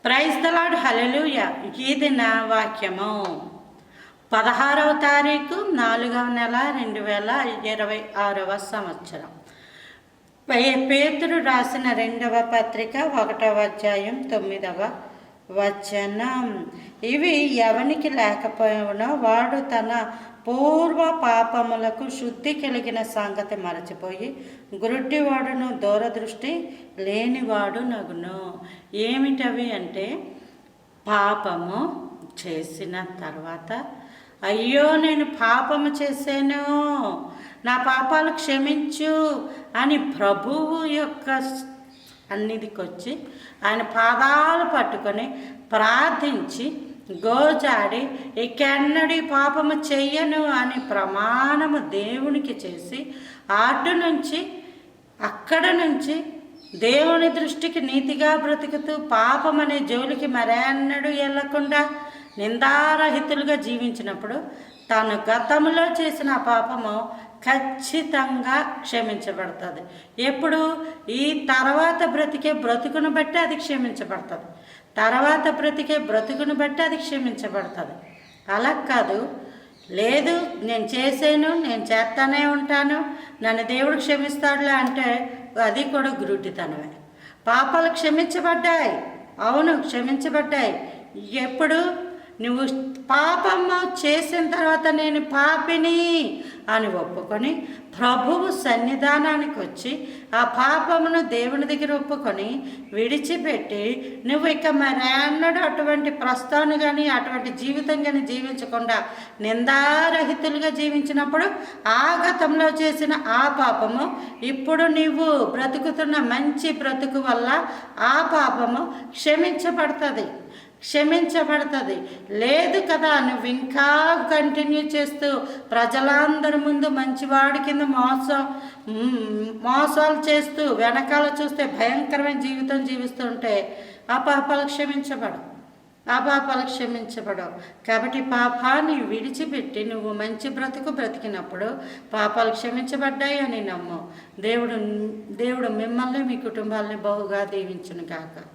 Praise the lord, హల్లెలూయా. ఈ దిన వాక్యము 16వ తారీఖు 4వ నెల 2026 సంవత్సరం. పేతురు రాసిన 2వ పత్రిక 1వ అధ్యాయం 9వ వచనం. ఇవి ఎవనికి లేకపోయినా వాడు తన పూర్వ పాపములకు శుద్ధి కలిగిన సంగతి మరచిపోయి గురుడ్డివాడును దూరదృష్టి లేనివాడు నగును. ఏమిటవి అంటే, పాపము చేసిన తర్వాత అయ్యో నేను పాపము చేశాను, నా పాపాలు క్షమించు అని ప్రభువు యొక్క సన్నిధికి వచ్చి ఆయన పాదాలు పట్టుకొని ప్రార్థించి గోజాడి ఇకెన్నడీ పాపము చెయ్యను అని ప్రమాణము దేవునికి చేసి అక్కడ నుంచి దేవుని దృష్టికి నీతిగా బ్రతుకుతూ పాపం అనే జోలికి మరెన్నడూ వెళ్ళకుండా నిందారహితులుగా జీవించినప్పుడు తాను గతంలో చేసిన పాపము ఖచ్చితంగా క్షమించబడుతుంది. ఎప్పుడు? ఈ తర్వాత బ్రతికే బ్రతుకును బట్టి అది క్షమించబడుతుంది. తర్వాత బ్రతికే బ్రతుకును బట్టి అది క్షమించబడుతుంది. అలా కాదు, లేదు నేను చేసాను, నేను చేస్తానే ఉంటాను, నన్ను దేవుడు క్షమిస్తాడులే అంటే అది కూడా గురుడితనమే. పాపాలు క్షమించబడ్డాయి, అవును క్షమించబడ్డాయి. ఎప్పుడు? నువ్వు పాపము చేసిన తర్వాత నేను పాపిని అని ఒప్పుకొని ప్రభువు సన్నిధానానికి వచ్చి ఆ పాపమును దేవుని దగ్గర ఒప్పుకొని విడిచిపెట్టి నువ్వు ఇక మరెన్నడూ అటువంటి ప్రస్తావన కానీ అటువంటి జీవితం కానీ జీవించకుండా నిందారహితులుగా జీవించినప్పుడు ఆ గతంలో చేసిన ఆ పాపము ఇప్పుడు నీవు బ్రతుకుతున్న మంచి బ్రతుకు వల్ల ఆ పాపము క్షమించబడుతుంది. లేదు కదా, నువ్వు ఇంకా కంటిన్యూ చేస్తూ ప్రజలందరి ముందు మంచివాడి కింద మోసాలు చేస్తూ వెనకాల చూస్తే భయంకరమైన జీవితం జీవిస్తుంటే ఆ పాపాలు క్షమించబడవు. కాబట్టి పాపాన్ని విడిచిపెట్టి నువ్వు మంచి బ్రతుకు బ్రతికినప్పుడు పాపాలు క్షమించబడ్డాయి అని నమ్ము. దేవుడు మిమ్మల్ని మీ కుటుంబాలని బహుగా దీవించును గాక.